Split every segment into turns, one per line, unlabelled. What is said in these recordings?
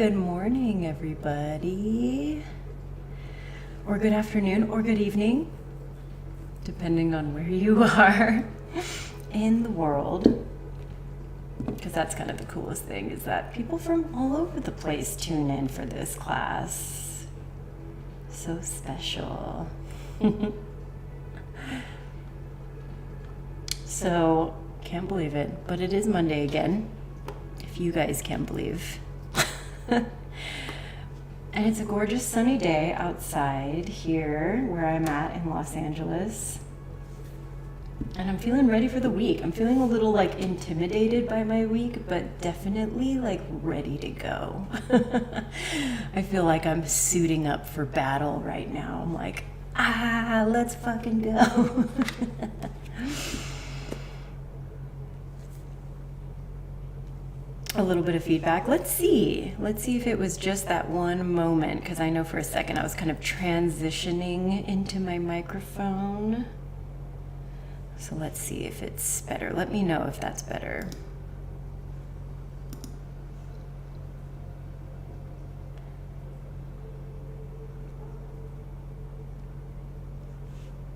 good morning, everybody. Or good afternoon, or good evening, depending on where you are in the world. Because that's kind of the coolest thing, is that people from all over the place tune in for this class. So special. So, can't believe it, but it is Monday again, if you guys can believe. And it's a gorgeous sunny day outside here where I'm at in Los Angeles. And I'm feeling ready for the week. I'm feeling a little like intimidated by my week, but definitely like ready to go. I feel like I'm suiting up for battle right now. I'm like, let's fucking go. A little bit of feedback. Let's see if it was just that one moment, because I know for a second I was kind of transitioning into my microphone. So let's see if it's better. Let me know if that's better.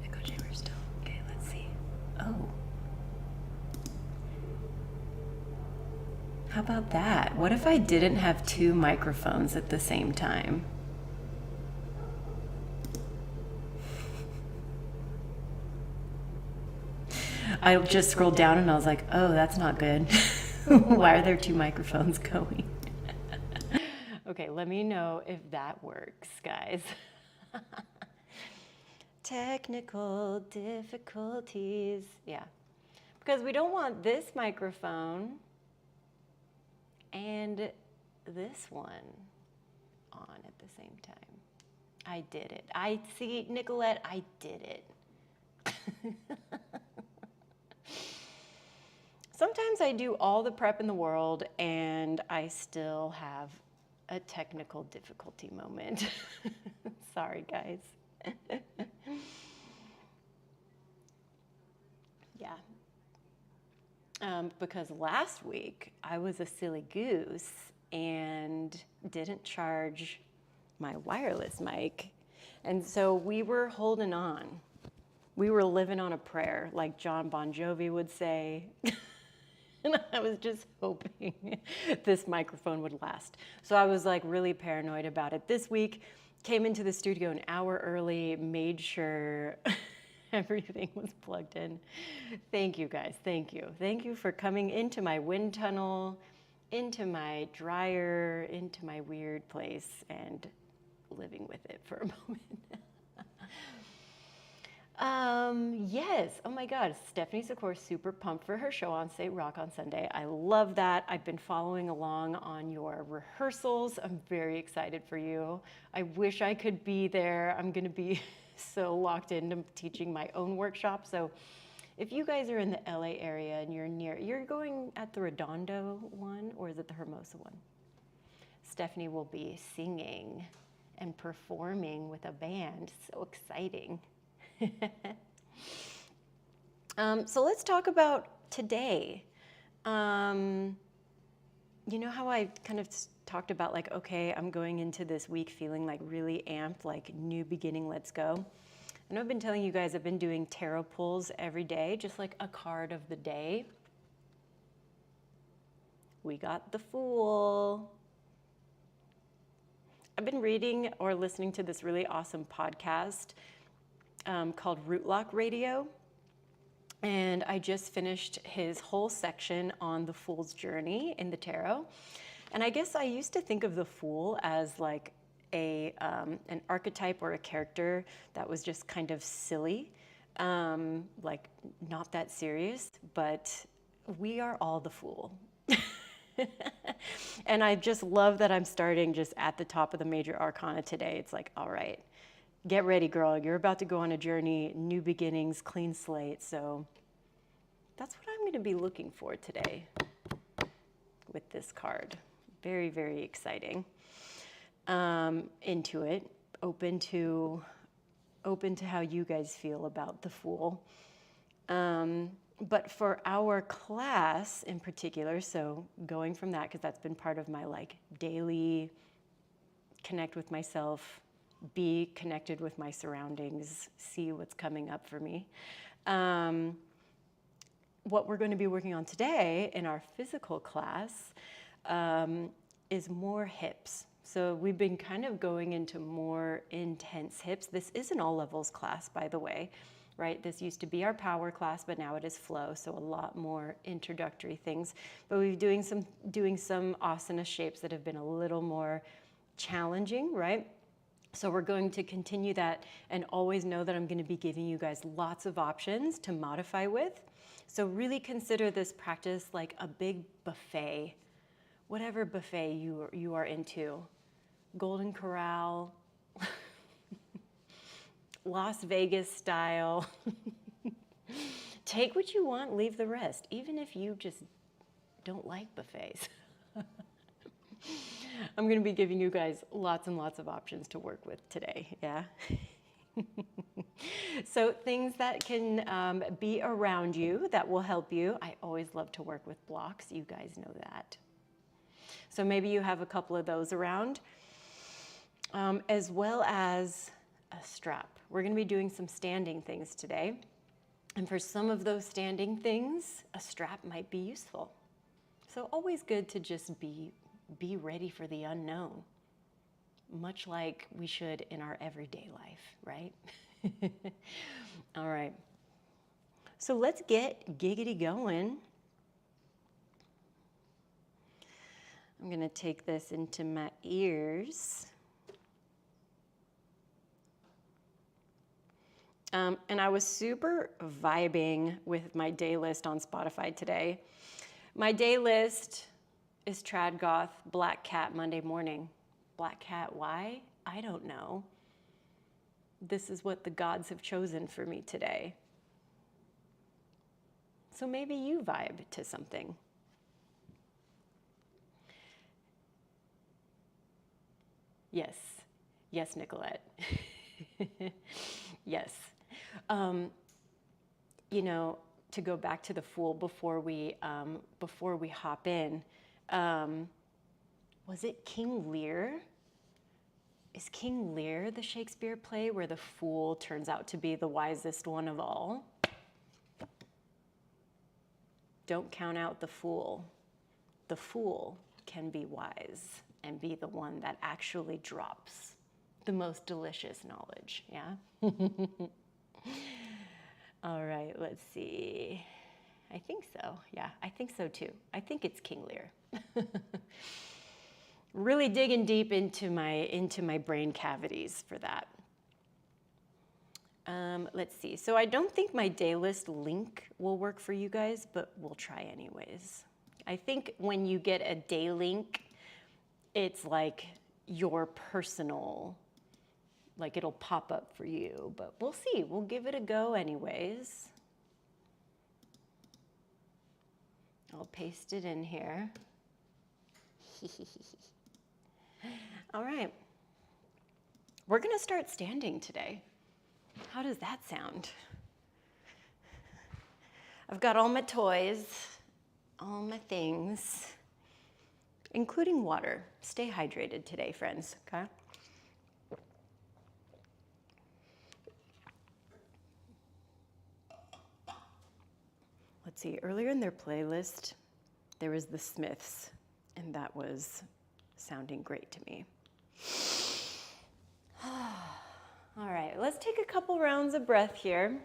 Echo chamber still. Okay, let's see. Oh. How about that? What if I didn't have two microphones at the same time? I just scrolled down and I was like, oh, that's not good. Why are there two microphones going? Okay, let me know if that works, guys. Technical difficulties. Yeah, because we don't want this microphone and this one on at the same time. I did it. I see, Nicolette, I did it. Sometimes I do all the prep in the world and I still have a technical difficulty moment. Sorry, guys. Yeah. Because last week I was a silly goose and didn't charge my wireless mic. And so we were holding on. We were living on a prayer, like John Bon Jovi would say. And I was just hoping this microphone would last. So I was like really paranoid about it. This week, came into the studio an hour early, made sure everything was plugged in. Thank you guys, thank you. Thank you for coming into my wind tunnel, into my dryer, into my weird place and living with it for a moment. Yes, oh my God, Stephanie's of course super pumped for her show on Say Rock on Sunday. I love that. I've been following along on your rehearsals. I'm very excited for you. I wish I could be there. I'm gonna be so locked into teaching my own workshop. So if you guys are in the LA area and you're going at the Redondo one, or is it the Hermosa one? Stephanie will be singing and performing with a band. So exciting. So let's talk about today. You know how I kind of talked about like, okay, I'm going into this week feeling like really amped, like new beginning, let's go. I know I've been telling you guys I've been doing tarot pulls every day, just like a card of the day. We got the Fool. I've been reading or listening to this really awesome podcast called Rootlock Radio. And I just finished his whole section on the Fool's journey in the tarot. And I guess I used to think of the Fool as like an archetype or a character that was just kind of silly, like not that serious, but we are all the Fool. And I just love that I'm starting just at the top of the major arcana today. It's like, all right, get ready, girl. You're about to go on a journey, new beginnings, clean slate. So that's what I'm going to be looking for today with this card. Very, very exciting. Into it, open to how you guys feel about the Fool. But for our class in particular, so going from that, because that's been part of my like daily connect with myself, be connected with my surroundings, see what's coming up for me. What we're going to be working on today in our physical class is more hips. So we've been kind of going into more intense hips. This is an all levels class, by the way, right? This used to be our power class, but now it is flow. So a lot more introductory things. But we're doing some asana shapes that have been a little more challenging, right? So we're going to continue that, and always know that I'm going to be giving you guys lots of options to modify with. So really consider this practice like a big buffet, whatever buffet you are into. Golden Corral, Las Vegas style. Take what you want, leave the rest, even if you just don't like buffets. I'm going to be giving you guys lots and lots of options to work with today, yeah? So things that can be around you that will help you. I always love to work with blocks. You guys know that. So maybe you have a couple of those around, as well as a strap. We're going to be doing some standing things today. And for some of those standing things, a strap might be useful. So always good to just be ready for the unknown, much like we should in our everyday life, right? All right. So let's get giggity going. I'm going to take this into my ears. And I was super vibing with my day list on Spotify today. My day list is Trad Goth, Black Cat, Monday morning. Black Cat, why? I don't know. This is what the gods have chosen for me today. So maybe you vibe to something. Yes. Yes, Nicolette. Yes. You know, to go back to the Fool before we hop in, was it King Lear? Is King Lear the Shakespeare play where the fool turns out to be the wisest one of all? Don't count out the fool. The fool can be wise and be the one that actually drops the most delicious knowledge, yeah? All right, let's see. I think so, yeah, I think so too. I think it's King Lear. Really digging deep into my brain cavities for that. Let's see. So I don't think my day list link will work for you guys, but we'll try anyways. I think when you get a day link, it's like your personal, like it'll pop up for you, but we'll see. We'll give it a go anyways. I'll paste it in here. All right. We're going to start standing today. How does that sound? I've got all my toys, all my things, including water. Stay hydrated today, friends, okay? Let's see, earlier in their playlist, there was the Smiths, and that was sounding great to me. All right, let's take a couple rounds of breath here.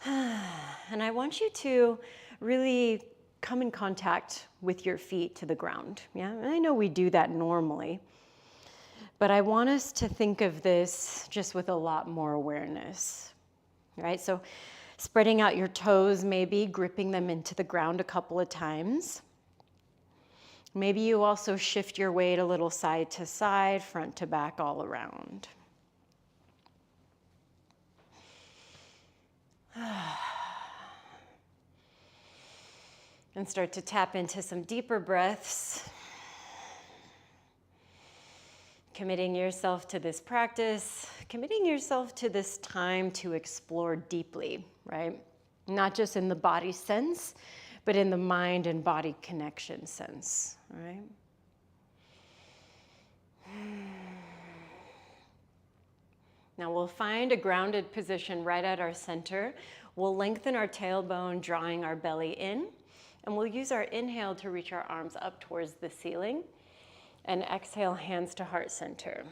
And I want you to really come in contact with your feet to the ground. Yeah, and I know we do that normally, but I want us to think of this just with a lot more awareness, right? So spreading out your toes, maybe gripping them into the ground a couple of times. Maybe you also shift your weight a little side to side, front to back, all around. And start to tap into some deeper breaths. Committing yourself to this practice, committing yourself to this time to explore deeply, right? Not just in the body sense, but in the mind and body connection sense, right? Now we'll find a grounded position right at our center. We'll lengthen our tailbone, drawing our belly in, and we'll use our inhale to reach our arms up towards the ceiling, and exhale, hands to heart center.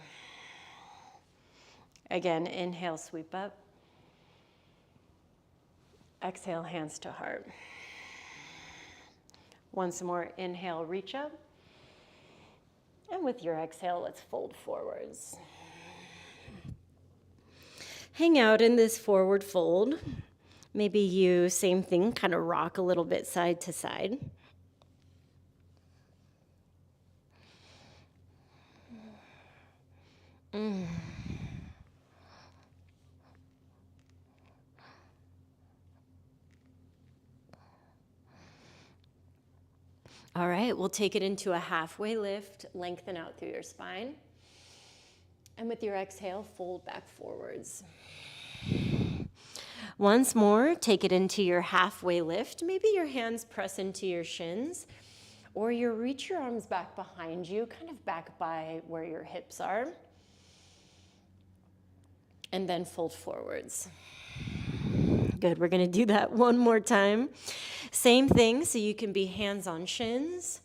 Again, inhale, sweep up. Exhale, hands to heart. Once more, inhale, reach up. And with your exhale, let's fold forwards. Hang out in this forward fold. Maybe you, same thing, kind of rock a little bit side to side. All right, we'll take it into a halfway lift, lengthen out through your spine. And with your exhale, fold back forwards. Once more, take it into your halfway lift. Maybe your hands press into your shins, or you reach your arms back behind you, kind of back by where your hips are. And then fold forwards. Good, we're gonna do that one more time. Same thing, so you can be hands on shins,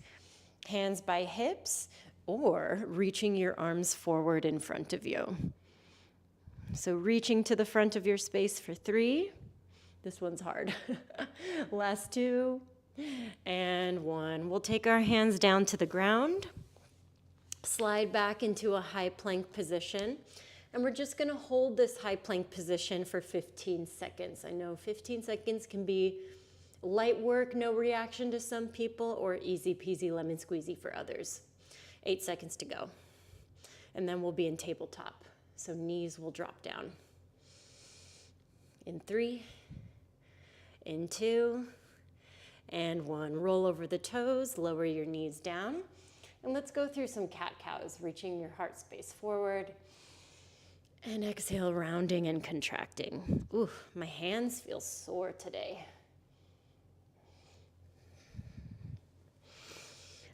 hands by hips, or reaching your arms forward in front of you. So reaching to the front of your space for 3. This one's hard. Last 2, and 1. We'll take our hands down to the ground, slide back into a high plank position, and we're just gonna hold this high plank position for 15 seconds. I know 15 seconds can be light work, no reaction to some people, or easy peasy lemon squeezy for others. 8 seconds to go. And then we'll be in tabletop. So knees will drop down. In 3, in 2, and 1. Roll over the toes, lower your knees down. And let's go through some cat-cows, reaching your heart space forward. And exhale, rounding and contracting. Ooh, my hands feel sore today.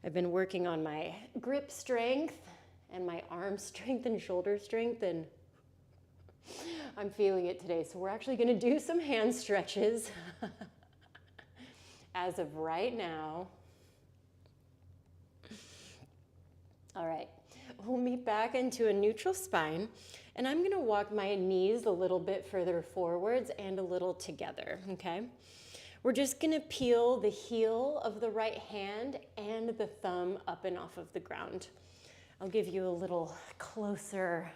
I've been working on my grip strength and my arm strength and shoulder strength, and I'm feeling it today. So we're actually gonna do some hand stretches as of right now. All right, we'll meet back into a neutral spine, and I'm gonna walk my knees a little bit further forwards and a little together, okay? We're just gonna peel the heel of the right hand and the thumb up and off of the ground. I'll give you a little closer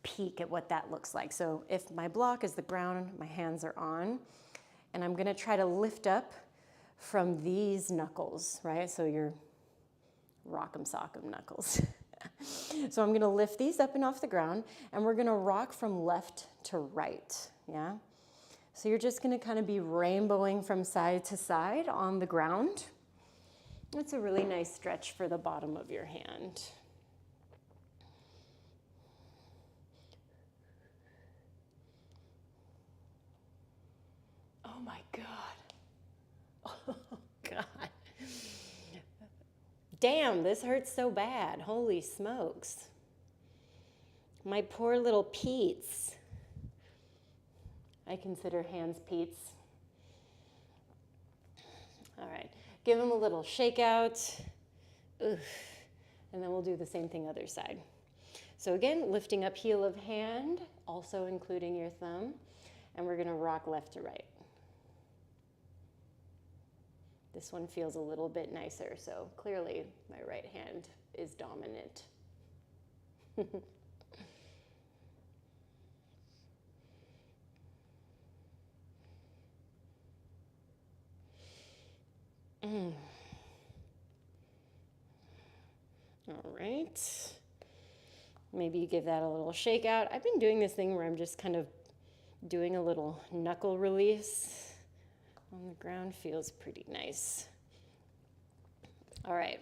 peek at what that looks like. So if my block is the ground, my hands are on, and I'm gonna try to lift up from these knuckles, right? So your rock'em sock'em knuckles. So I'm gonna lift these up and off the ground, and we're gonna rock from left to right, yeah? So you're just gonna kind of be rainbowing from side to side on the ground. It's a really nice stretch for the bottom of your hand. Oh my God. Oh God. Damn, this hurts so bad. Holy smokes. My poor little Pete's. I consider hands Pete's. All right, give them a little shake out. Oof. And then we'll do the same thing other side. So again, lifting up heel of hand, also including your thumb, and we're gonna rock left to right. This one feels a little bit nicer, so clearly my right hand is dominant. All right. Maybe you give that a little shake out. I've been doing this thing where I'm just kind of doing a little knuckle release on the ground. Feels pretty nice. All right.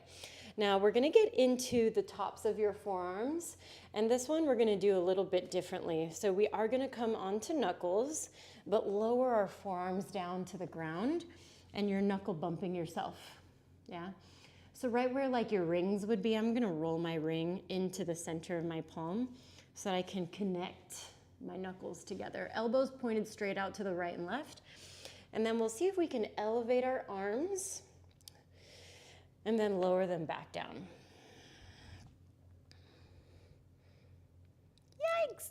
Now we're gonna get into the tops of your forearms, and this one we're gonna do a little bit differently. So we are gonna come onto knuckles, but lower our forearms down to the ground, and you're knuckle bumping yourself, yeah? So right where like your rings would be, I'm gonna roll my ring into the center of my palm so that I can connect my knuckles together. Elbows pointed straight out to the right and left. And then we'll see if we can elevate our arms and then lower them back down. Yikes.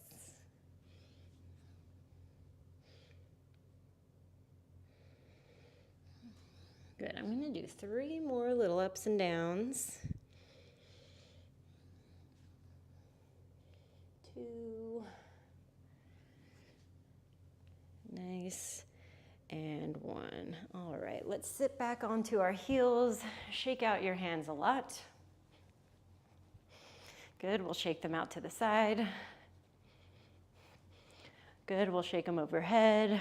Good, I'm gonna do 3 more little ups and downs. 2. Nice. And 1. All right, let's sit back onto our heels. Shake out your hands a lot. Good, we'll shake them out to the side. Good, we'll shake them overhead.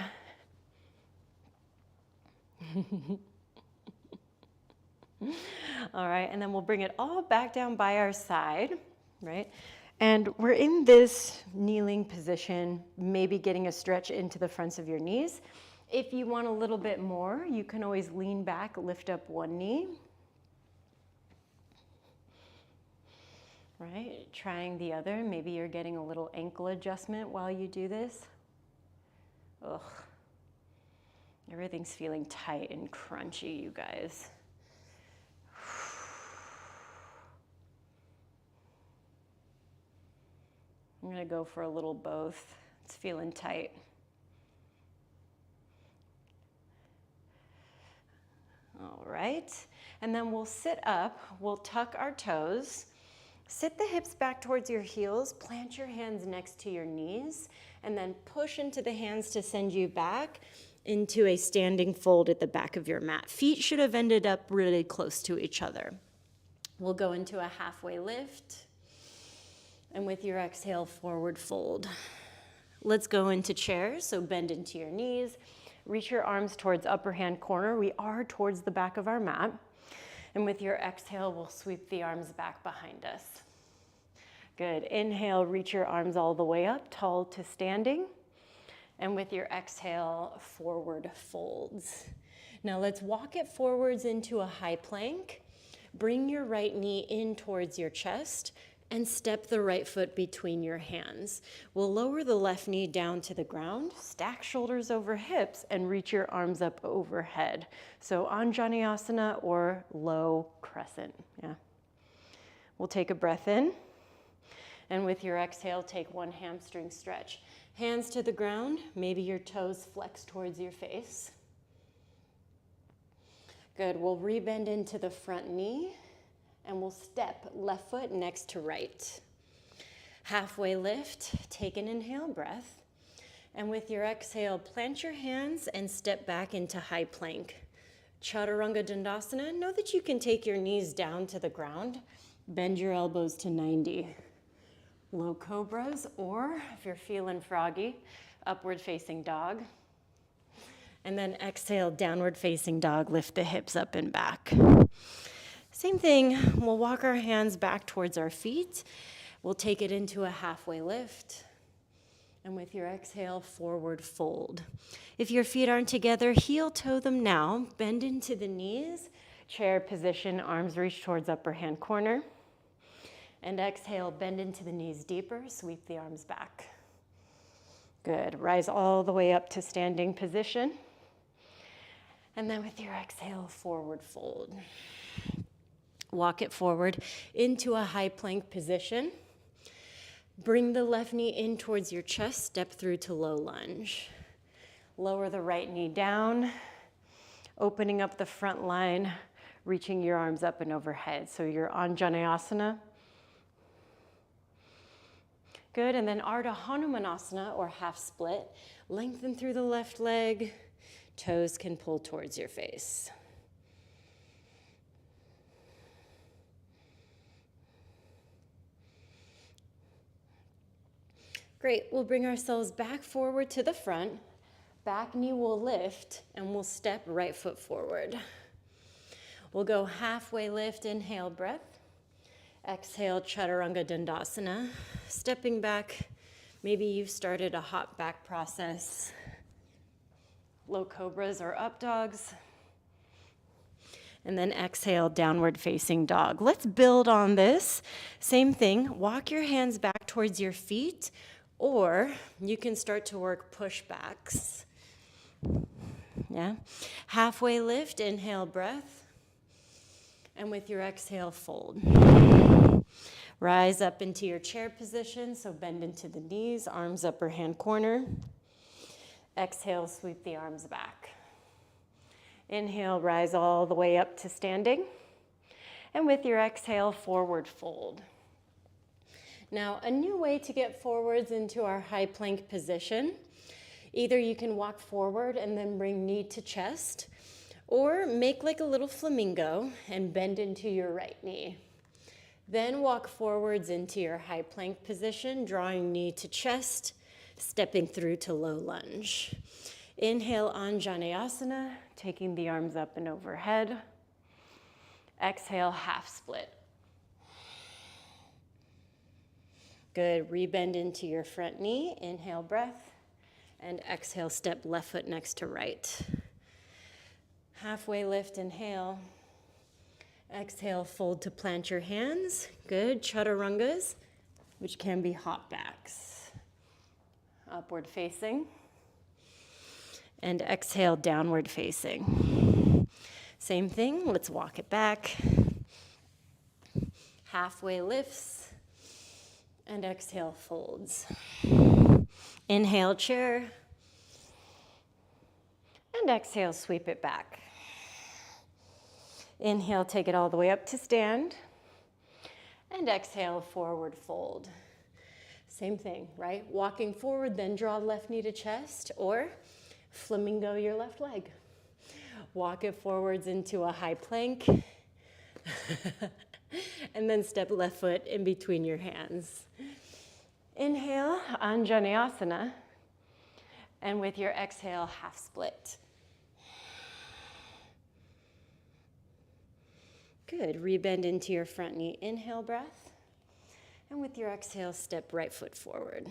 All right, and then we'll bring it all back down by our side, right? And we're in this kneeling position, maybe getting a stretch into the fronts of your knees. If you want a little bit more, you can always lean back, lift up one knee. Right, trying the other. Maybe you're getting a little ankle adjustment while you do this. Ugh, everything's feeling tight and crunchy, you guys. I'm gonna go for a little both. It's feeling tight. All right, and then we'll sit up, we'll tuck our toes, sit the hips back towards your heels, plant your hands next to your knees, and then push into the hands to send you back into a standing fold at the back of your mat. Feet should have ended up really close to each other. We'll go into a halfway lift. And with your exhale, forward fold. Let's go into chairs, so bend into your knees. Reach your arms towards upper hand corner. We are towards the back of our mat. And with your exhale, we'll sweep the arms back behind us. Good, inhale, reach your arms all the way up, tall to standing. And with your exhale, forward folds. Now let's walk it forwards into a high plank. Bring your right knee in towards your chest and step the right foot between your hands. We'll lower the left knee down to the ground, stack shoulders over hips, and reach your arms up overhead. So Anjaneyasana or low crescent, yeah. We'll take a breath in, and with your exhale, take one hamstring stretch. Hands to the ground, maybe your toes flex towards your face. Good, we'll rebend into the front knee, and we'll step left foot next to right. Halfway lift, take an inhale breath. And with your exhale, plant your hands and step back into high plank. Chaturanga Dandasana, know that you can take your knees down to the ground, bend your elbows to 90. Low cobras, or if you're feeling froggy, upward facing dog. And then exhale, downward facing dog, lift the hips up and back. Same thing, we'll walk our hands back towards our feet. We'll take it into a halfway lift. And with your exhale, forward fold. If your feet aren't together, heel toe them now. Bend into the knees, chair position, arms reach towards upper hand corner. And exhale, bend into the knees deeper, sweep the arms back. Good, rise all the way up to standing position. And then with your exhale, forward fold. Walk it forward into a high plank position. Bring the left knee in towards your chest, step through to low lunge. Lower the right knee down, opening up the front line, reaching your arms up and overhead. So you're Anjaneyasana. Good, and then Ardha Hanumanasana, or half split. Lengthen through the left leg, toes can pull towards your face. Great, we'll bring ourselves back forward to the front. Back knee will lift, and we'll step right foot forward. We'll go halfway lift, inhale, breath. Exhale, Chaturanga Dandasana. Stepping back, maybe you've started a hop back process. Low cobras or up dogs. And then exhale, downward facing dog. Let's build on this. Same thing, walk your hands back towards your feet, or you can start to work pushbacks. Yeah. Halfway lift, inhale, breath. And with your exhale, fold. Rise up into your chair position, so bend into the knees, arms upper hand corner. Exhale, sweep the arms back. Inhale, rise all the way up to standing. And with your exhale, forward fold. Now, a new way to get forwards into our high plank position. Either you can walk forward and then bring knee to chest, or make like a little flamingo and bend into your right knee. Then walk forwards into your high plank position, drawing knee to chest, stepping through to low lunge. Inhale, Anjaneyasana, taking the arms up and overhead. Exhale, half split. Good, rebend into your front knee. Inhale, breath. And exhale, step left foot next to right. Halfway lift, inhale. Exhale, fold to plant your hands. Good, Chaturangas, which can be hop backs. Upward facing. And exhale, downward facing. Same thing, let's walk it back. Halfway lifts, and exhale, folds. Inhale, chair, and exhale, sweep it back. Inhale, take it all the way up to stand, and exhale, forward fold. Same thing, right? Walking forward, then draw left knee to chest, or flamingo your left leg. Walk it forwards into a high plank. And then step left foot in between your hands. Inhale, Anjaneyasana. And with your exhale, half split. Good, rebend into your front knee. Inhale, breath. And with your exhale, step right foot forward.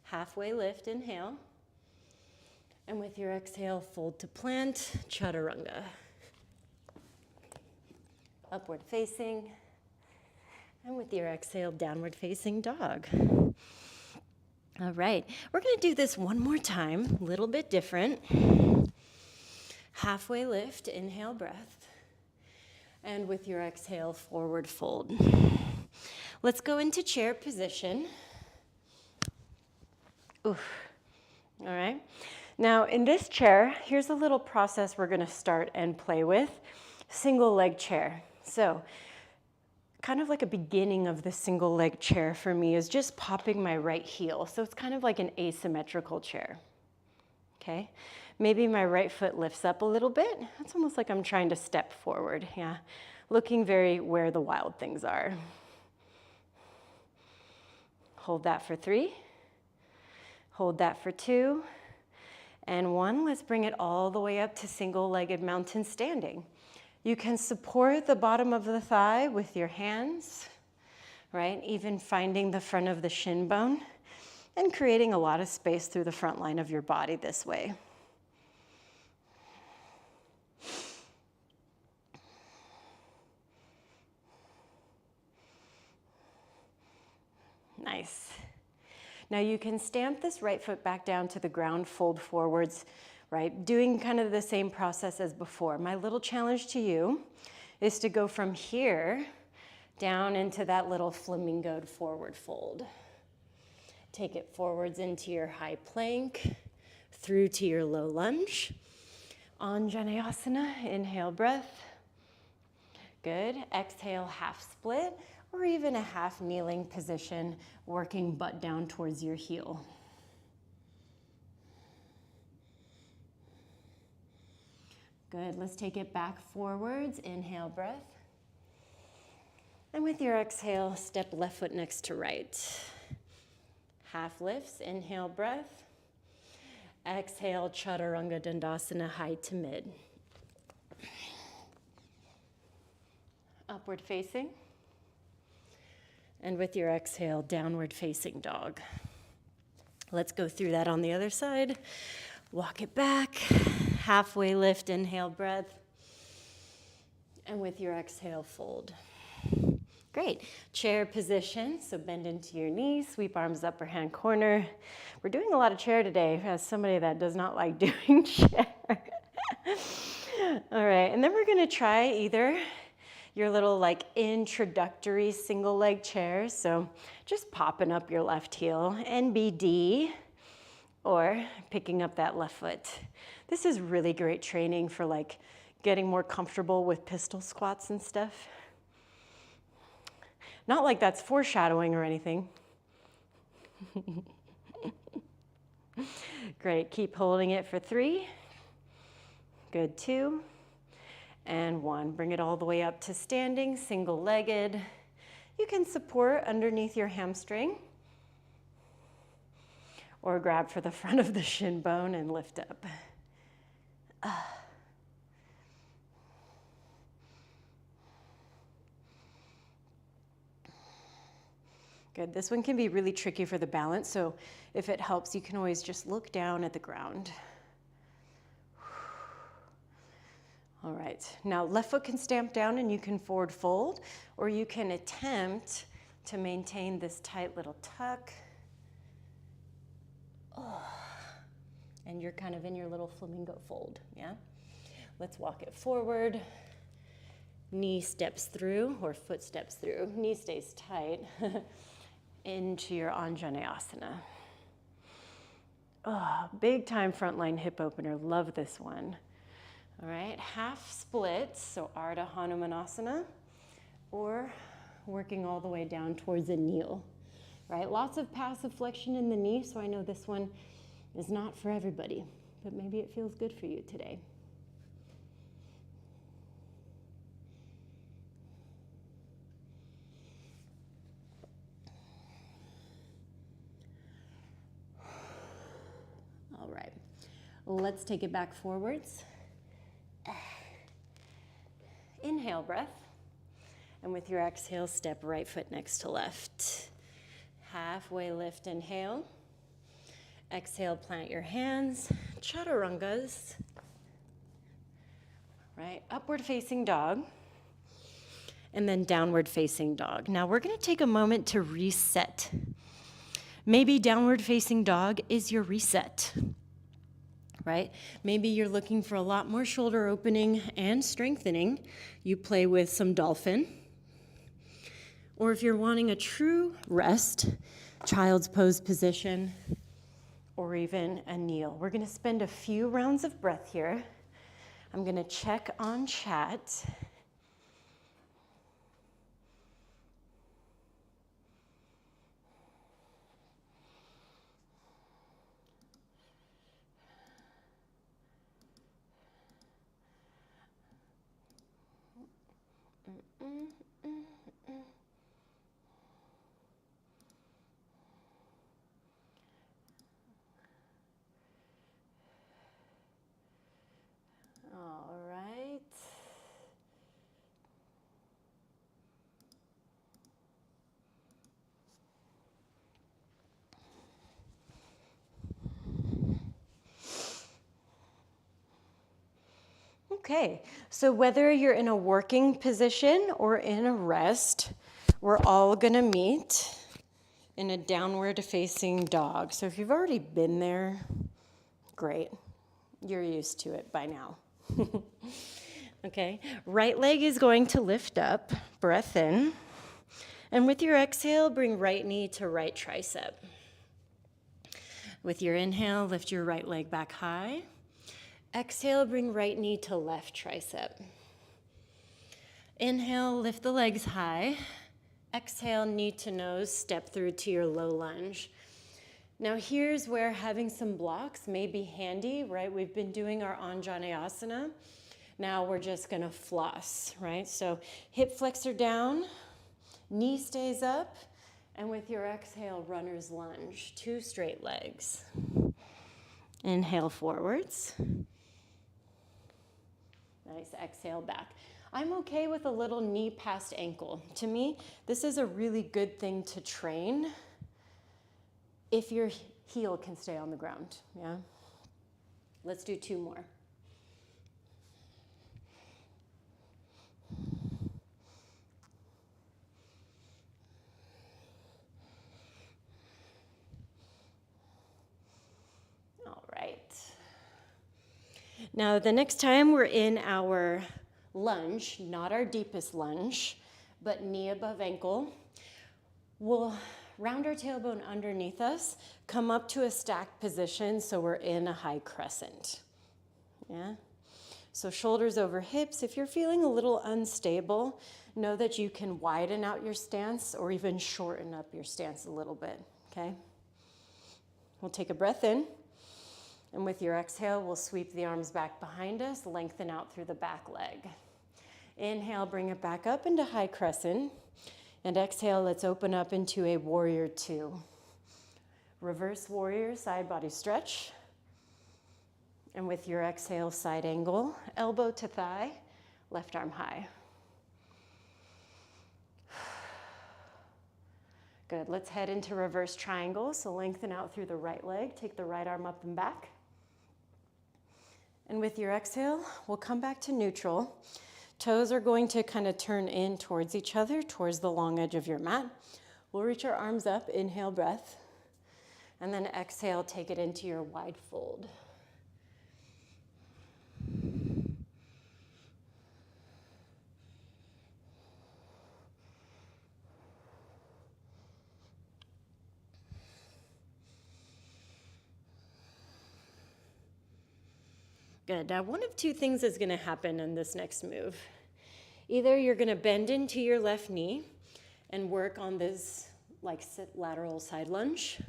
Halfway lift, inhale. And with your exhale, fold to plant, Chaturanga. Upward facing. And with your exhale, downward facing dog. All right, we're gonna do this one more time, a little bit different. Halfway lift, inhale, breath. And with your exhale, forward fold. Let's go into chair position. Oof. All right. Now, in this chair, here's a little process we're gonna start and play with. Single leg chair. So, kind of like a beginning of the single leg chair for me is just popping my right heel. So it's kind of like an asymmetrical chair. Okay? Maybe my right foot lifts up a little bit. It's almost like I'm trying to step forward. Yeah. Looking very where the wild things are. Hold that for 3. Hold that for 2. And 1, let's bring it all the way up to single-legged mountain standing. You can support the bottom of the thigh with your hands, right? Even finding the front of the shin bone and creating a lot of space through the front line of your body this way. Nice. Now you can stamp this right foot back down to the ground, fold forwards, right? Doing kind of the same process as before. My little challenge to you is to go from here down into that little flamingoed forward fold. Take it forwards into your high plank, through to your low lunge. Anjaneyasana, inhale, breath. Good, exhale, half split, or even a half kneeling position, working butt down towards your heel. Good, let's take it back forwards. Inhale, breath. And with your exhale, step left foot next to right. Half lifts, inhale, breath. Exhale, Chaturanga Dandasana, high to mid. Upward facing. And with your exhale, downward facing dog. Let's go through that on the other side. Walk it back, halfway lift, inhale, breath. And with your exhale, fold. Great. Chair position, so bend into your knees, sweep arms upper hand corner. We're doing a lot of chair today as somebody that does not like doing chair. All right, and then we're gonna try either your little like introductory single leg chair. So just popping up your left heel, NBD, or picking up that left foot. This is really great training for like getting more comfortable with pistol squats and stuff. Not like that's foreshadowing or anything. Great, keep holding it for 3. Good, 2. And 1. Bring it all the way up to standing, single-legged. You can support underneath your hamstring or grab for the front of the shin bone and lift up. Good. This one can be really tricky for the balance, so if it helps, you can always just look down at the ground. All right, now left foot can stamp down and you can forward fold, or you can attempt to maintain this tight little tuck. Oh. And you're kind of in your little flamingo fold, yeah? Let's walk it forward. Knee steps through, or foot steps through. Knee stays tight. Into your Anjaneyasana. Oh, big time frontline hip opener. Love this one. All right, half splits, so Ardha Hanumanasana, or working all the way down towards a kneel. Right, lots of passive flexion in the knee, so I know this one is not for everybody, but maybe it feels good for you today. All right, let's take it back forwards. Inhale, breath. And with your exhale, step right foot next to left. Halfway lift, inhale. Exhale, plant your hands, chaturangas. Right, upward facing dog. And then downward facing dog. Now we're gonna take a moment to reset. Maybe downward facing dog is your reset, right? Maybe you're looking for a lot more shoulder opening and strengthening. You play with some dolphin. Or if you're wanting a true rest, child's pose position, or even a kneel. We're gonna spend a few rounds of breath here. I'm gonna check on chat. All right. Okay, so whether you're in a working position or in a rest, we're all gonna meet in a downward facing dog. So if you've already been there, great. You're used to it by now. Okay, right leg is going to lift up, breath in. And with your exhale, bring right knee to right tricep. With your inhale, lift your right leg back high. Exhale, bring right knee to left tricep. Inhale, lift the legs high. Exhale, knee to nose, step through to your low lunge. Now here's where having some blocks may be handy, right? We've been doing our Anjaneyasana. Now we're just gonna floss, right? So hip flexor down, knee stays up, and with your exhale, runner's lunge, 2 straight legs. Inhale forwards. Nice, exhale back. I'm okay with a little knee past ankle. To me, this is a really good thing to train if your heel can stay on the ground, yeah? Let's do 2 more. All right. Now, the next time we're in our lunge, not our deepest lunge, but knee above ankle, we'll round our tailbone underneath us, come up to a stacked position so we're in a high crescent. Yeah? So shoulders over hips. If you're feeling a little unstable, know that you can widen out your stance or even shorten up your stance a little bit, okay? We'll take a breath in. And with your exhale, we'll sweep the arms back behind us, lengthen out through the back leg. Inhale, bring it back up into high crescent. And exhale, let's open up into a warrior 2. Reverse warrior, side body stretch. And with your exhale, side angle, elbow to thigh, left arm high. Good, let's head into reverse triangle. So lengthen out through the right leg, take the right arm up and back. And with your exhale, we'll come back to neutral. Toes are going to kind of turn in towards each other, towards the long edge of your mat. We'll reach our arms up, inhale, breath. And then exhale, take it into your wide fold. Good. Now, one of 2 things is going to happen in this next move. Either you're going to bend into your left knee and work on this like lateral side lunge,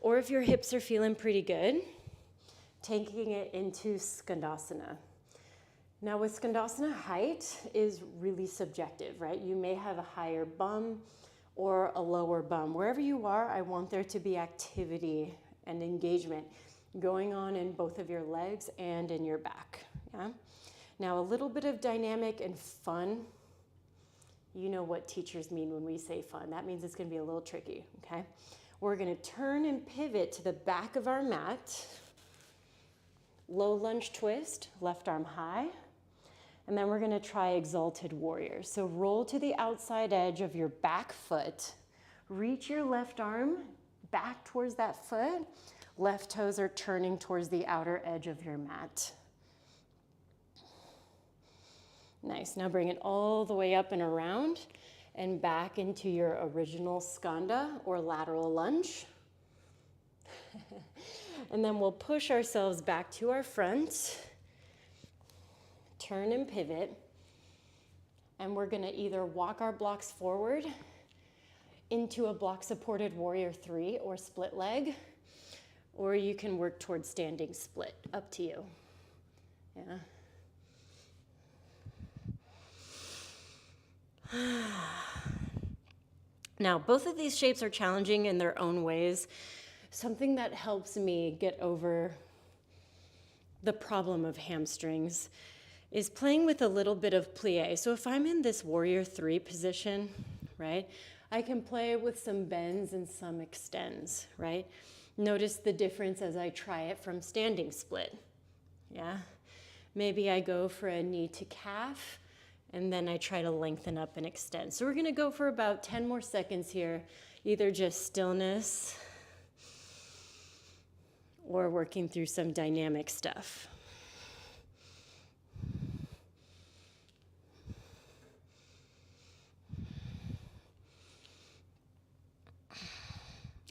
or if your hips are feeling pretty good, taking it into Skandasana. Now, with Skandasana, height is really subjective, right? You may have a higher bum or a lower bum. Wherever you are, I want there to be activity and engagement going on in both of your legs and in your back, yeah? Now, a little bit of dynamic and fun. You know what teachers mean when we say fun. That means it's gonna be a little tricky, okay? We're gonna turn and pivot to the back of our mat. Low lunge twist, left arm high. And then we're gonna try exalted warrior. So roll to the outside edge of your back foot. Reach your left arm back towards that foot. Left toes are turning towards the outer edge of your mat. Nice, now bring it all the way up and around and back into your original skanda or lateral lunge. And then we'll push ourselves back to our front, turn and pivot, and we're gonna either walk our blocks forward into a block supported warrior 3 or split leg, or you can work towards standing split, up to you, yeah. Now, both of these shapes are challenging in their own ways. Something that helps me get over the problem of hamstrings is playing with a little bit of plie. So if I'm in this warrior 3 position, right, I can play with some bends and some extends, right? Notice the difference as I try it from standing split, yeah? Maybe I go for a knee to calf, and then I try to lengthen up and extend. So we're gonna go for about 10 more seconds here, either just stillness or working through some dynamic stuff.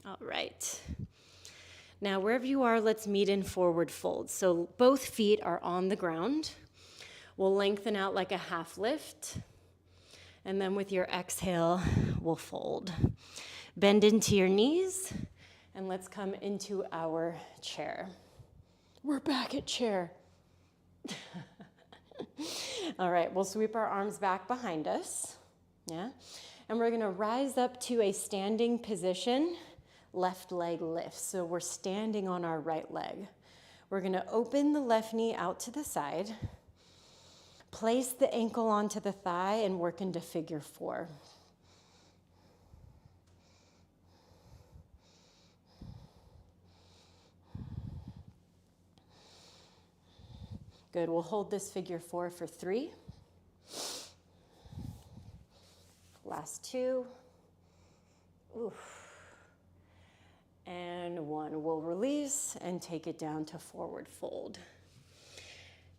All right. Now, wherever you are, let's meet in forward fold. So both feet are on the ground. We'll lengthen out like a half lift. And then with your exhale, we'll fold. Bend into your knees, and let's come into our chair. We're back at chair. All right, we'll sweep our arms back behind us, yeah? And we're gonna rise up to a standing position, left leg lift. So we're standing on our right leg. We're gonna open the left knee out to the side, Place the ankle onto the thigh and work into figure 4. Good, we'll hold this figure 4 for 3. Last 2. Oof. And 1. We'll release and take it down to forward fold.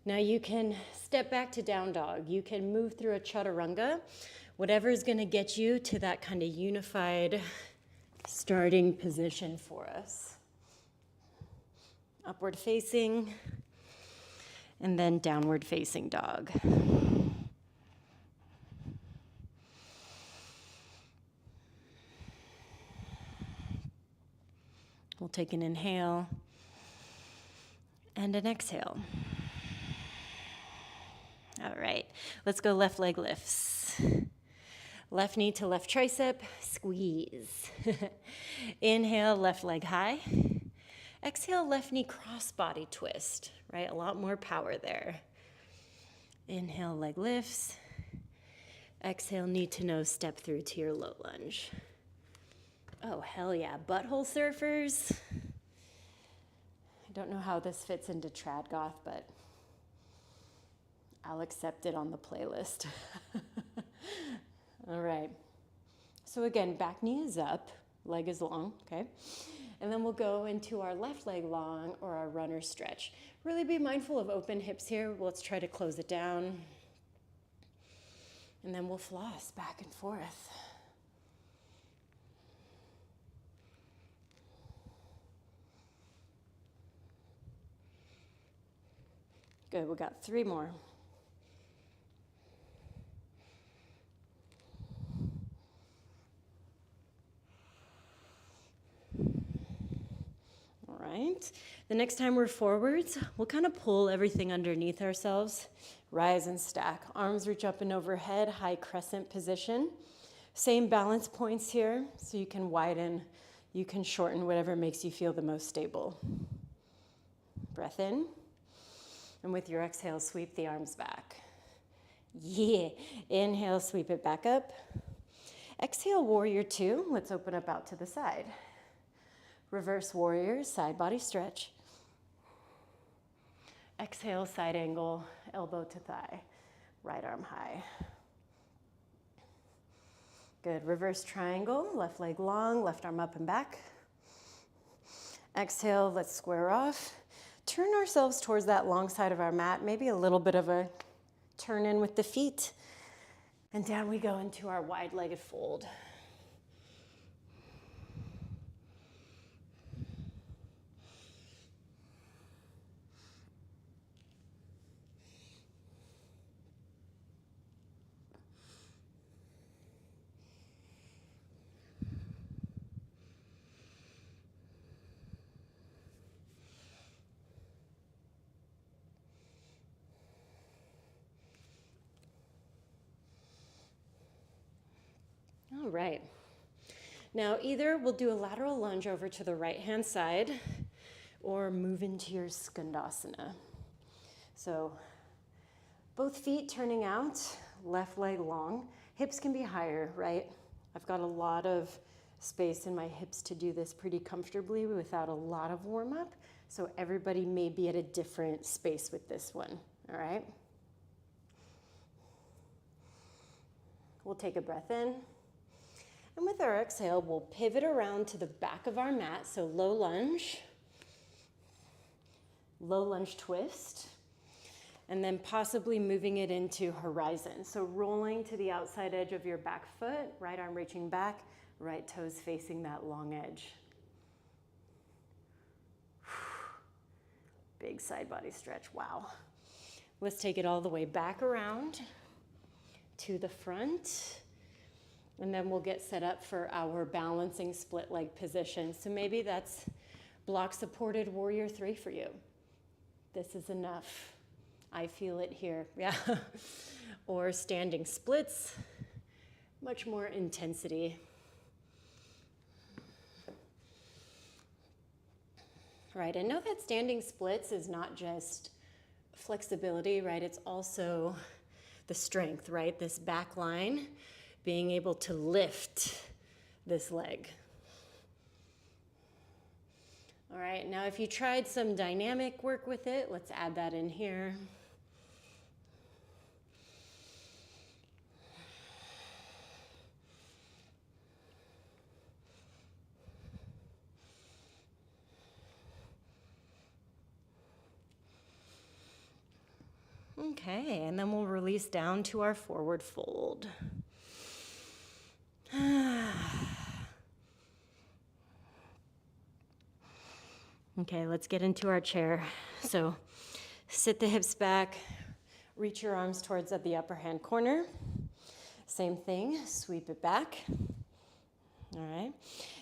Now you can step back to down dog. You can move through a chaturanga, whatever is going to get you to that kind of unified starting position for us. Upward facing, and then downward facing dog. We'll take an inhale and an exhale. All right, let's go left leg lifts. Left knee to left tricep, squeeze. Inhale, left leg high. Exhale, left knee cross body twist, right? A lot more power there. Inhale, leg lifts. Exhale, knee to nose, step through to your low lunge. Oh, hell yeah, butthole surfers. I don't know how this fits into trad goth, but I'll accept it on the playlist. All right. So again, back knee is up, leg is long, okay? And then we'll go into our left leg long or our runner stretch. Really be mindful of open hips here. Let's try to close it down. And then we'll floss back and forth. Good, we got 3 more. All right, the next time we're forwards, we'll kind of pull everything underneath ourselves, rise and stack. Arms reach up and overhead, high crescent position. Same balance points here, so you can widen, you can shorten, whatever makes you feel the most stable. Breath in. And with your exhale, sweep the arms back. Yeah. Inhale, sweep it back up. Exhale, warrior 2. Let's open up out to the side. Reverse warrior, side body stretch. Exhale, side angle, elbow to thigh. Right arm high. Good. Reverse triangle, left leg long, left arm up and back. Exhale, let's square off. Turn ourselves towards that long side of our mat, maybe a little bit of a turn in with the feet. And down we go into our wide-legged fold. All right. Now either we'll do a lateral lunge over to the right-hand side or move into your skandasana. So both feet turning out, left leg long. Hips can be higher, right? I've got a lot of space in my hips to do this pretty comfortably without a lot of warm-up. So everybody may be at a different space with this one, all right? We'll take a breath in. And with our exhale, we'll pivot around to the back of our mat. So low lunge twist, and then possibly moving it into horizon. So rolling to the outside edge of your back foot, right arm reaching back, right toes facing that long edge. Big side body stretch, wow. Let's take it all the way back around to the front. And then we'll get set up for our balancing split leg position. So maybe that's block supported warrior 3 for you. This is enough. I feel it here, yeah. Or standing splits, much more intensity. Right, and know that standing splits is not just flexibility, right? It's also the strength, right? This back line, being able to lift this leg. All right, now if you tried some dynamic work with it, let's add that in here. Okay, and then we'll release down to our forward fold. Okay, let's get into our chair. So sit the hips back, reach your arms towards the upper hand corner. Same thing, sweep it back. All right,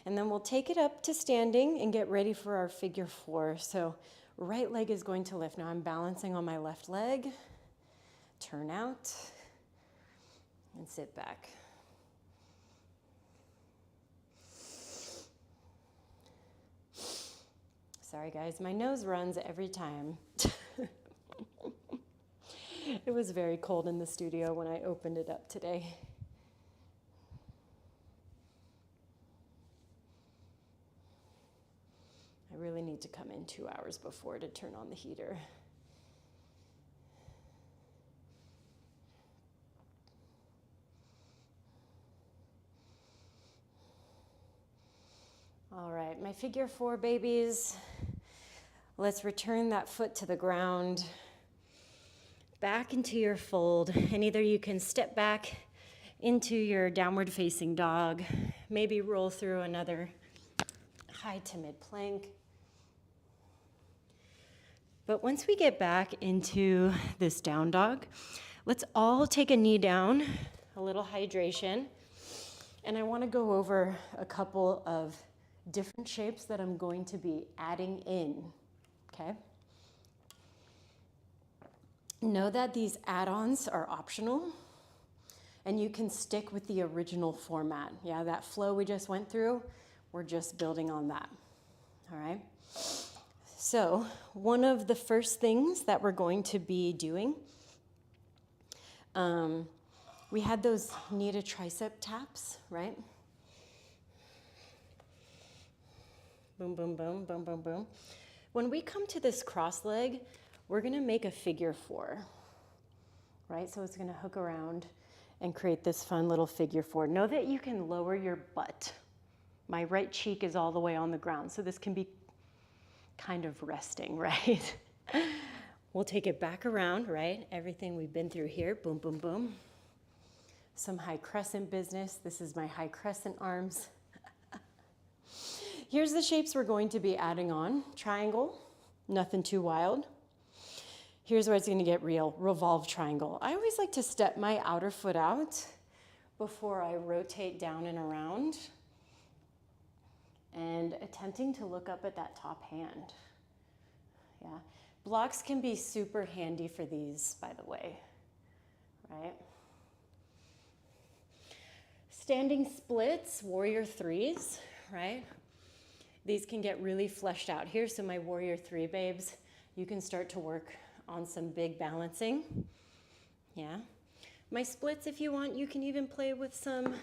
and then we'll take it up to standing and get ready for our figure four. So right leg is going to lift. Now I'm balancing on my left leg. Turn out and sit back. Sorry guys, my nose runs every time. It was very cold in the studio when I opened it up today. I really need to come in 2 hours before to turn on the heater. All right, my figure four babies. Let's return that foot to the ground, back into your fold, and either you can step back into your downward facing dog, maybe roll through another high to mid plank. But once we get back into this down dog, let's all take a knee down, a little hydration, and I want to go over a couple of different shapes that I'm going to be adding in, okay? Know that these add-ons are optional and you can stick with the original format. Yeah, that flow we just went through, we're just building on that, all right? So one of the first things that we're going to be doing, we had those knee to tricep taps, right? Boom, boom, boom, boom, boom, boom. When we come to this cross leg, we're gonna make a figure four, right? So it's gonna hook around and create this fun little figure four. Know that you can lower your butt. My right cheek is all the way on the ground, so this can be kind of resting, right? We'll take it back around, right? Everything we've been through here, boom, boom, boom. Some high crescent business. This is my high crescent arms. Here's the shapes we're going to be adding on. Triangle, nothing too wild. Here's where it's gonna get real, revolve triangle. I always like to step my outer foot out before I rotate down and around and attempting to look up at that top hand. Yeah, blocks can be super handy for these, by the way, right? Standing splits, warrior threes, right? These can get really fleshed out. Here's some of my warrior three babes. You can start to work on some big balancing. Yeah. My splits, if you want, you can even play with some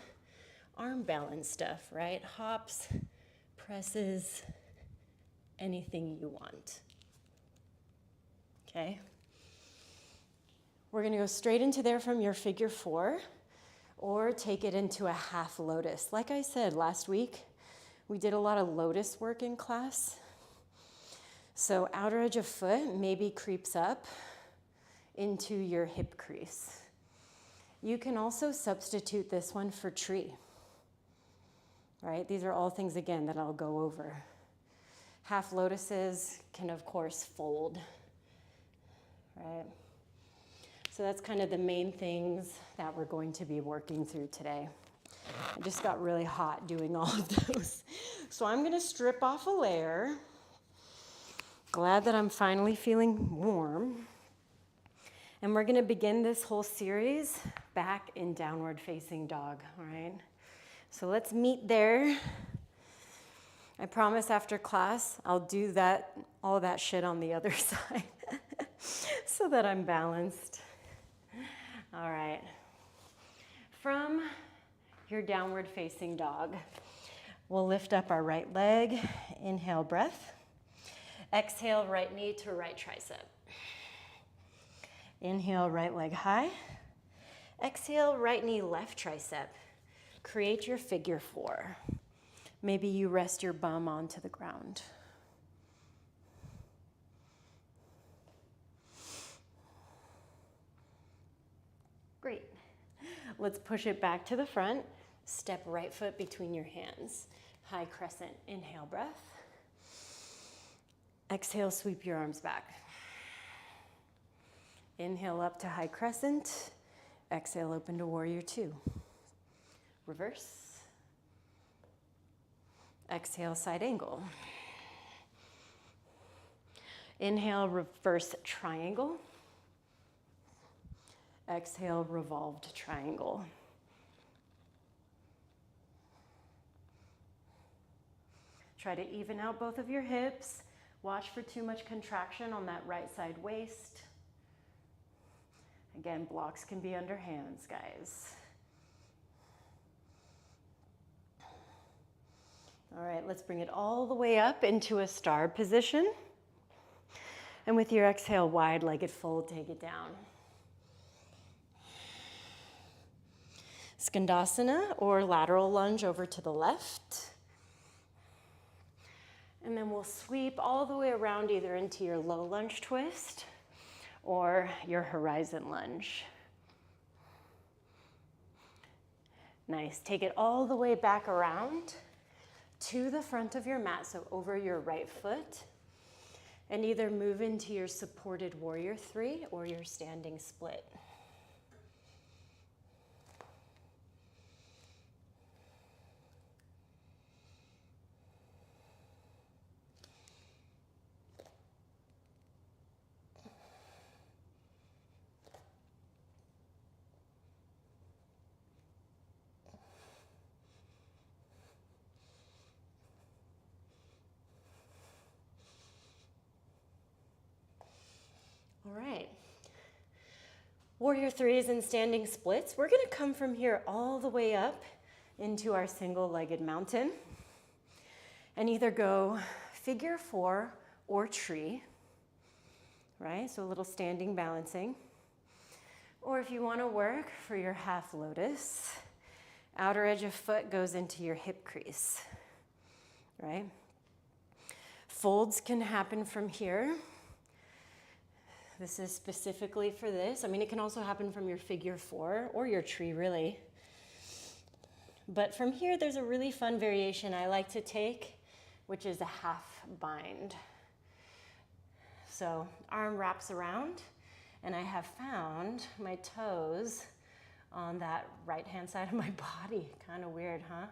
arm balance stuff, right? Hops, presses, anything you want. Okay. We're gonna go straight into there from your figure four, or take it into a half lotus. Like I said last week, we did a lot of lotus work in class. So outer edge of foot maybe creeps up into your hip crease. You can also substitute this one for tree, right? These are all things, again, that I'll go over. Half lotuses can, of course, fold, right? So that's kind of the main things that we're going to be working through today. I just got really hot doing all of those. So I'm gonna strip off a layer. Glad that I'm finally feeling warm. And we're gonna begin this whole series back in downward facing dog, all right? So let's meet there. I promise after class, I'll do that, all that shit on the other side so that I'm balanced. All right. From your downward facing dog, we'll lift up our right leg. Inhale, breath. Exhale, right knee to right tricep. Inhale, right leg high. Exhale, right knee, left tricep. Create your figure four. Maybe you rest your bum onto the ground. Great. Let's push it back to the front. Step right foot between your hands. High crescent. Inhale, breath. Exhale, sweep your arms back. Inhale up to high crescent. Exhale, open to warrior two. Reverse. Exhale, side angle. Inhale, reverse triangle. Exhale, revolved triangle. Try to even out both of your hips. Watch for too much contraction on that right side waist. Again, blocks can be under hands, guys. All right, let's bring it all the way up into a star position. And with your exhale, wide-legged fold, take it down. Skandasana or lateral lunge over to the left. And then we'll sweep all the way around either into your low lunge twist or your horizon lunge. Nice. Take it all the way back around to the front of your mat, so over your right foot, and either move into your supported warrior three or your standing split. All right. Warrior threes and standing splits. We're going to come from here all the way up into our single-legged mountain and either go figure four or tree, right? So a little standing balancing. Or if you want to work for your half lotus, outer edge of foot goes into your hip crease, right? Folds can happen from here. This is specifically for this. I mean, it can also happen from your figure four or your tree, really. But from here, there's a really fun variation I like to take, which is a half bind. So arm wraps around, and I have found my toes on that right-hand side of my body. Kind of weird, huh?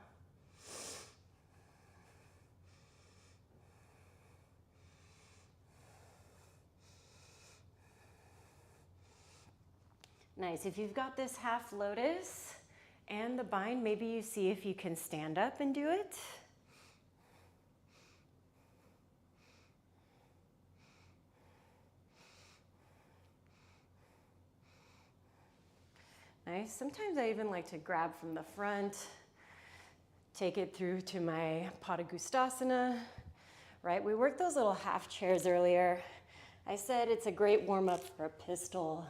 Nice. If you've got this half lotus and the bind, maybe you see if you can stand up and do it. Nice. Sometimes I even like to grab from the front, take it through to my Padangusthasana, right? We worked those little half chairs earlier. I said it's a great warm-up for a pistol.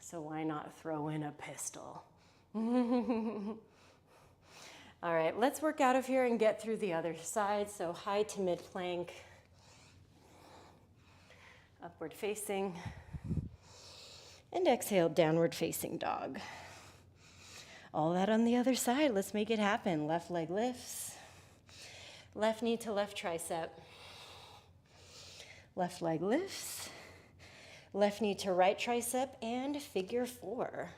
So why not throw in a pistol? All right, let's work out of here and get through the other side. So high to mid plank, upward facing, and exhale, downward facing dog. All that on the other side. Let's make it happen. Left leg lifts, left knee to left tricep, left leg lifts, left knee to right tricep, and figure four.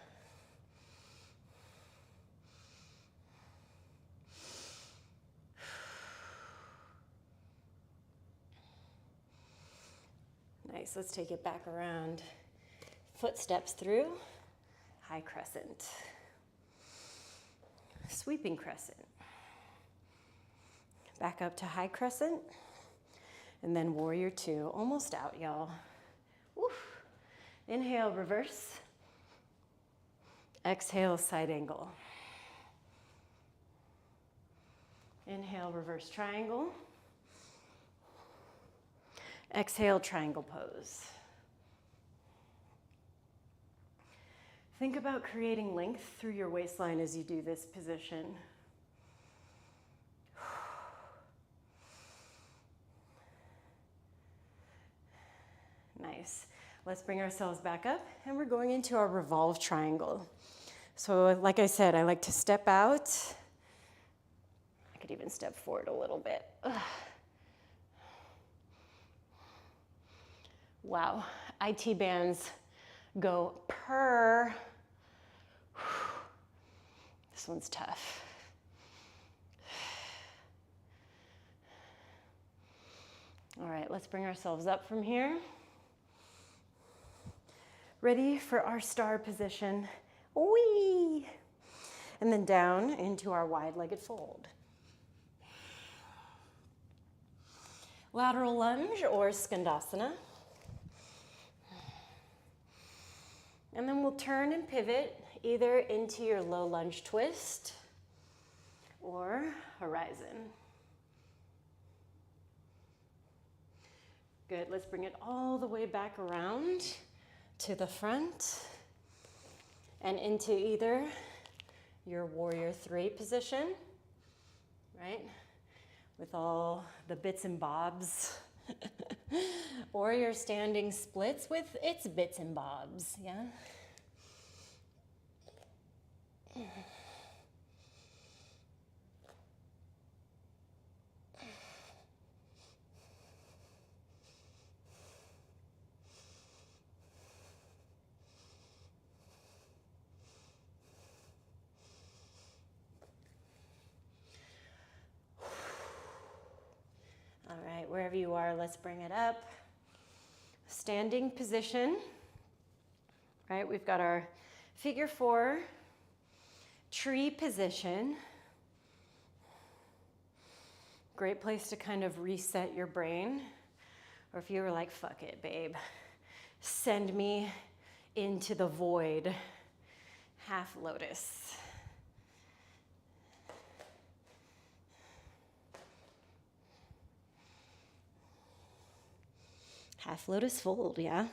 Nice, let's take it back around. Footsteps through, high crescent. Sweeping crescent. Back up to high crescent, and then warrior two. Almost out, y'all. Woo. Inhale, reverse. Exhale, side angle. Inhale, reverse triangle. Exhale, triangle pose. Think about creating length through your waistline as you do this position. Nice. Let's bring ourselves back up and we're going into our revolve triangle. So like I said, I like to step out. I could even step forward a little bit. Ugh. Wow, IT bands go purr. This one's tough. All right, let's bring ourselves up from here. Ready for our star position. Whee! And then down into our wide-legged fold. Lateral lunge or skandasana. And then we'll turn and pivot either into your low lunge twist or horizon. Good, let's bring it all the way back around to the front and into either your warrior 3 position, right? With all the bits and bobs. Or your standing splits with its bits and bobs, yeah? All right, wherever you are, let's bring it up. Standing position, right? We've got our figure 4 tree position. Great place to kind of reset your brain. Or if you were like, fuck it, babe, send me into the void, half lotus. Half lotus fold, yeah?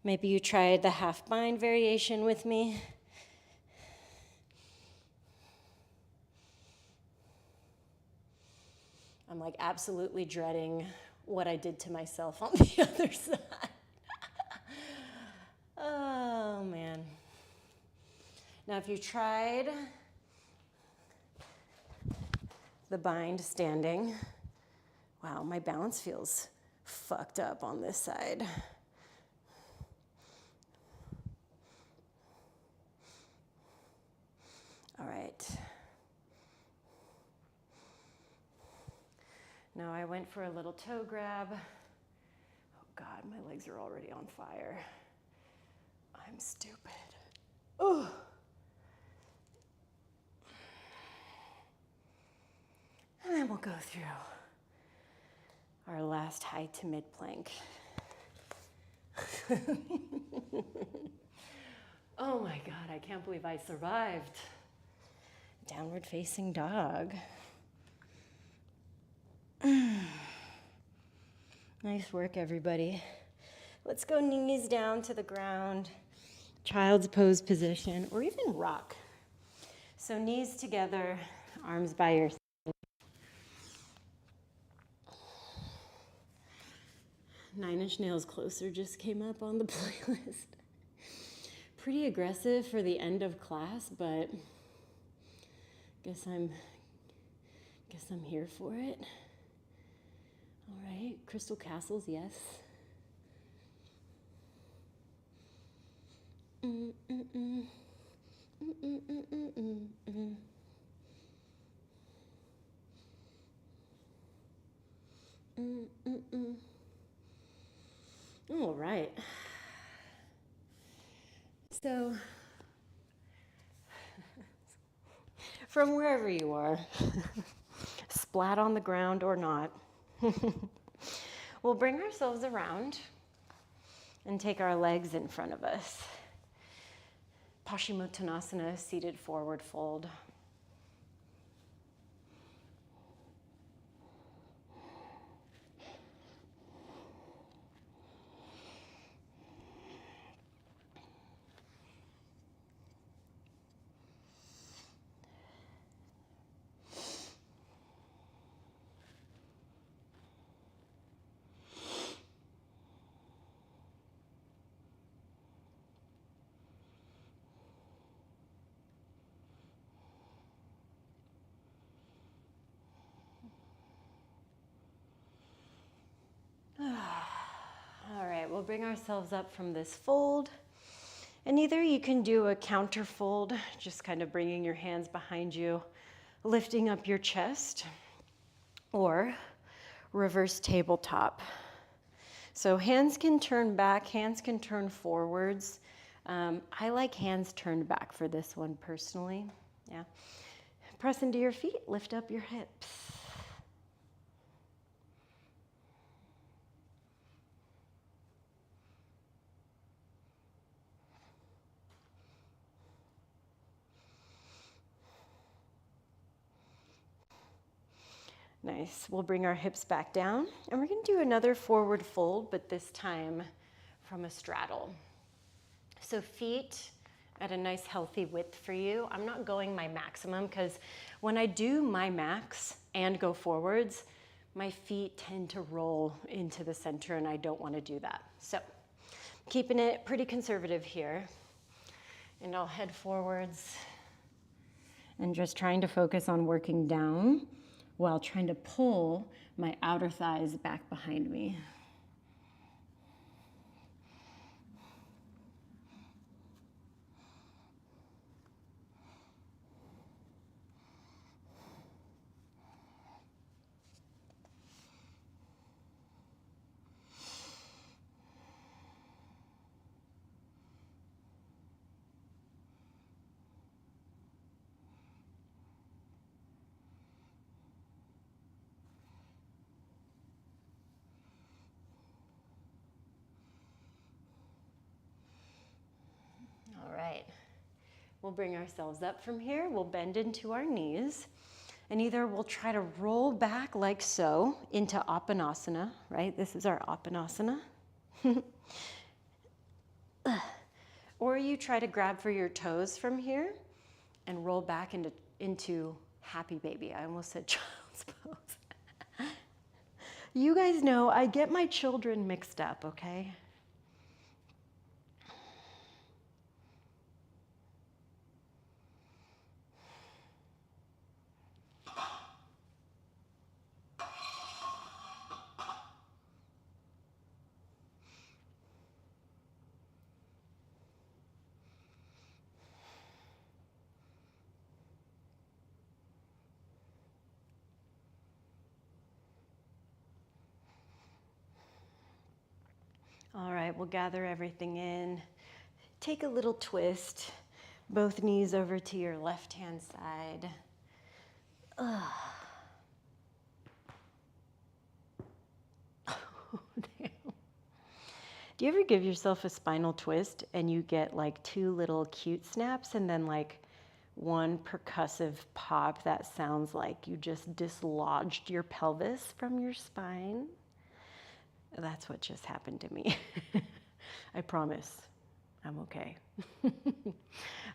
Maybe you tried the half bind variation with me. I'm like absolutely dreading what I did to myself on the other side. Oh, man. Now, if you tried the bind standing, wow, my balance feels fucked up on this side. All right. Now I went for a little toe grab. Oh God, my legs are already on fire. I'm stupid. Oh. And then we'll go through our last high to mid plank. Oh my God, I can't believe I survived. Downward facing dog. Nice work, everybody. Let's go knees down to the ground, child's pose position, or even rock. So knees together, arms by your side. Nine Inch Nails Closer just came up on the playlist. Pretty aggressive for the end of class, but guess I'm here for it. All right, Crystal Castles, yes. All right. So, from wherever you are, splat on the ground or not, we'll bring ourselves around And take our legs in front of us. Paschimottanasana, seated forward fold. All right, we'll bring ourselves up from this fold. And either you can do a counter fold, just kind of bringing your hands behind you, lifting up your chest, or reverse tabletop. So hands can turn back, hands can turn forwards. I like hands turned back for this one personally. Yeah. Press into your feet, lift up your hips. Nice. We'll bring our hips back down and we're going to do another forward fold, but this time from a straddle. So feet at a nice healthy width for you. I'm not going my maximum because when I do my max and go forwards, my feet tend to roll into the center and I don't want to do that. So keeping it pretty conservative here. And I'll head forwards and just trying to focus on working down while trying to pull my outer thighs back behind me. All right, we'll bring ourselves up from here. We'll bend into our knees and either we'll try to roll back like so into Appanasana, right? This is our Appanasana. Or you try to grab for your toes from here and roll back into happy baby. I almost said child's pose. You guys know I get my children mixed up, okay? All right, we'll gather everything in. Take a little twist. Both knees over to your left-hand side. Oh, damn. Do you ever give yourself a spinal twist and you get like two little cute snaps and then like one percussive pop that sounds like you just dislodged your pelvis from your spine? That's what just happened to me. I promise I'm okay.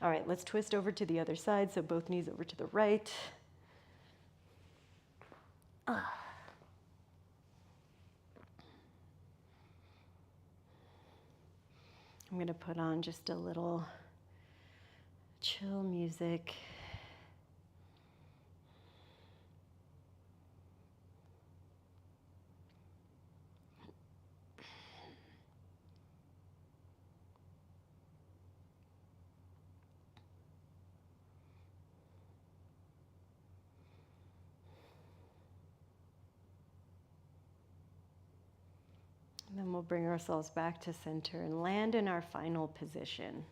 All right, let's twist over to the other side. So both knees over to the right. I'm going to put on just a little chill music. And then we'll bring ourselves back to center and land in our final position.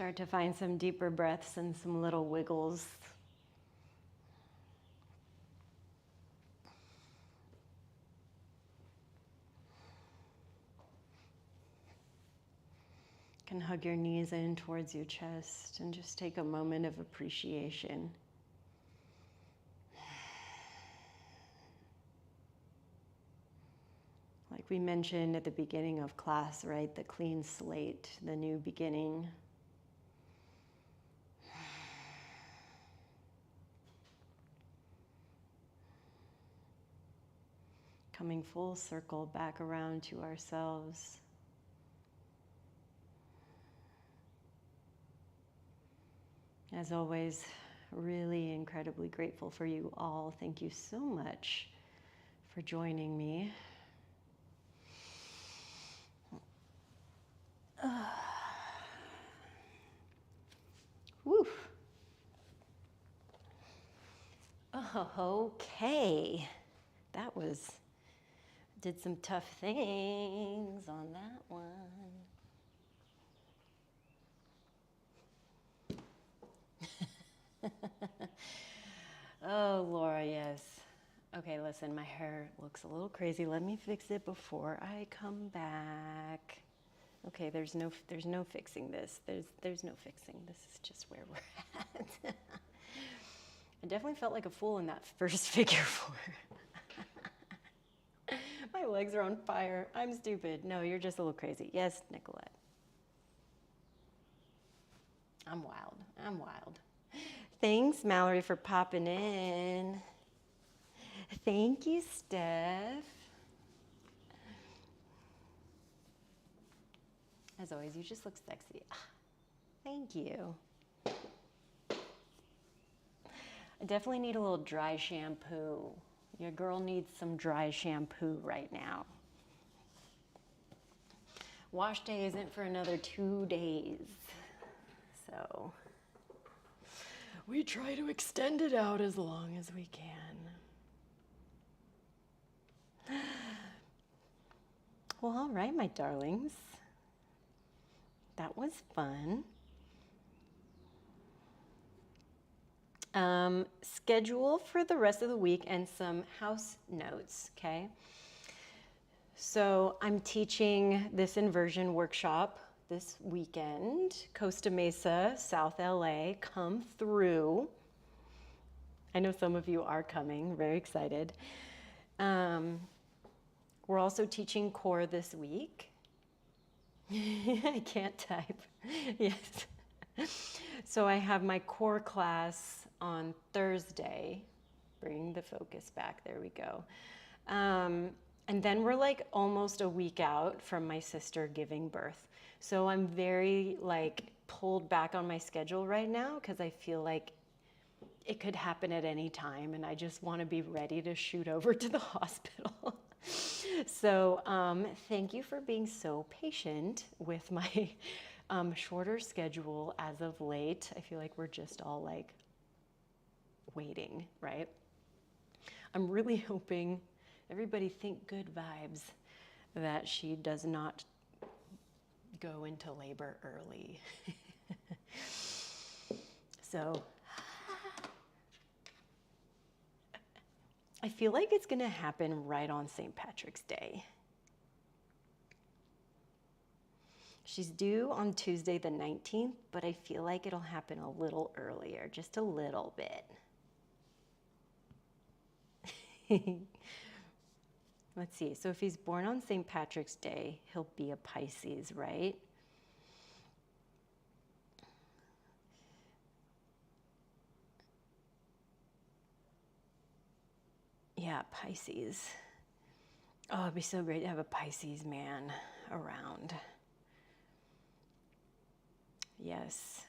Start to find some deeper breaths and some little wiggles. Can hug your knees in towards your chest and just take a moment of appreciation. Like we mentioned at the beginning of class, right? The clean slate, the new beginning. Coming full circle back around to ourselves. As always, really incredibly grateful for you all. Thank you so much for joining me. Woo. Okay. Did some tough things on that one. Oh, Laura, yes. Okay, listen, my hair looks a little crazy. Let me fix it before I come back. Okay, there's no fixing this. There's no fixing. This is just where we're at. I definitely felt like a fool in that first figure four. My legs are on fire. I'm stupid. No, you're just a little crazy. Yes, Nicolette. I'm wild. Thanks, Mallory, for popping in. Thank you, Steph. As always, you just look sexy. Thank you. I definitely need a little dry shampoo. Your girl needs some dry shampoo right now. Wash day isn't for another 2 days. So we try to extend it out as long as we can. Well, all right, my darlings. That was fun. Schedule for the rest of the week and some house notes, okay? So I'm teaching this inversion workshop this weekend. Costa Mesa, South LA, come through. I know some of you are coming, very excited. We're also teaching core this week. I can't type. Yes. So I have my core class on Thursday. Bring the focus back. There we go. And then we're like almost a week out from my sister giving birth. So I'm very like pulled back on my schedule right now because I feel like it could happen at any time and I just want to be ready to shoot over to the hospital. So thank you for being so patient with my shorter schedule as of late. I feel like we're just all like waiting, right? I'm really hoping everybody think good vibes that she does not go into labor early. So I feel like it's gonna happen right on St. Patrick's Day. She's due on Tuesday the 19th, but I feel like it'll happen a little earlier, just a little bit. Let's see, so if he's born on St. Patrick's Day, he'll be a Pisces, right? Yeah, Pisces. Oh, it'd be so great to have a Pisces man around. Yes.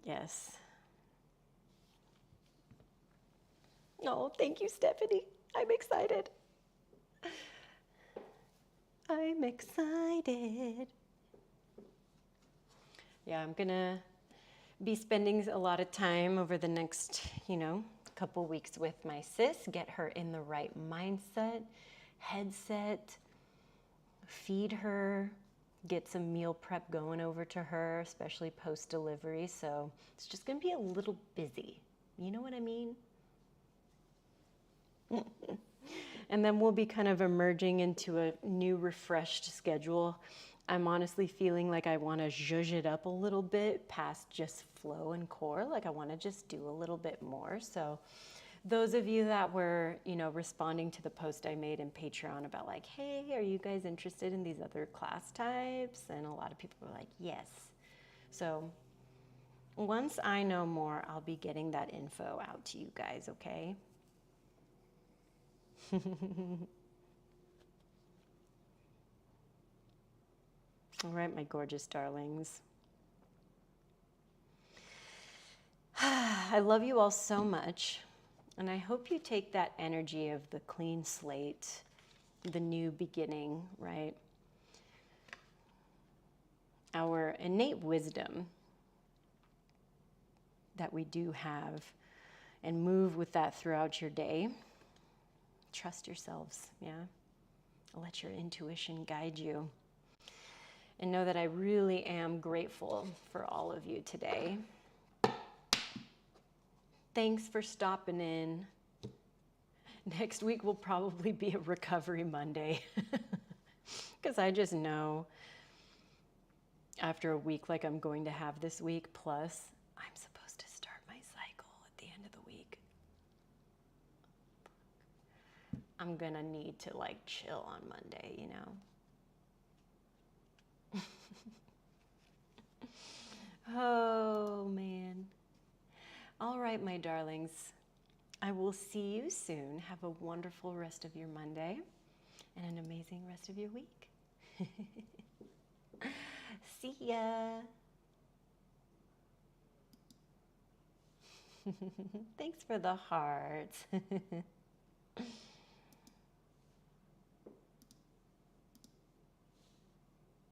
Yes. Oh, thank you, Stephanie. I'm excited. I'm excited. Yeah, I'm gonna be spending a lot of time over the next, couple weeks with my sis, get her in the right mindset, headset, feed her, get some meal prep going over to her, especially post-delivery. So it's just going to be a little busy. You know what I mean? And then we'll be kind of emerging into a new refreshed schedule. I'm honestly feeling like I want to zhuzh it up a little bit past just flow and core. Like I want to just do a little bit more. So those of you that were, responding to the post I made in Patreon about like, hey, are you guys interested in these other class types? And a lot of people were like, yes. So once I know more, I'll be getting that info out to you guys, okay? All right, my gorgeous darlings. I love you all so much, and I hope you take that energy of the clean slate, the new beginning, right? Our innate wisdom that we do have, and move with that throughout your day. Trust yourselves, yeah? Let your intuition guide you. And know that I really am grateful for all of you today. Thanks for stopping in. Next week will probably be a recovery Monday. Because I just know after a week like I'm going to have this week, plus I'm supposed to start my cycle at the end of the week. I'm gonna need to like chill on Monday, you know? Oh, man. All right, my darlings. I will see you soon. Have a wonderful rest of your Monday and an amazing rest of your week. See ya. Thanks for the hearts.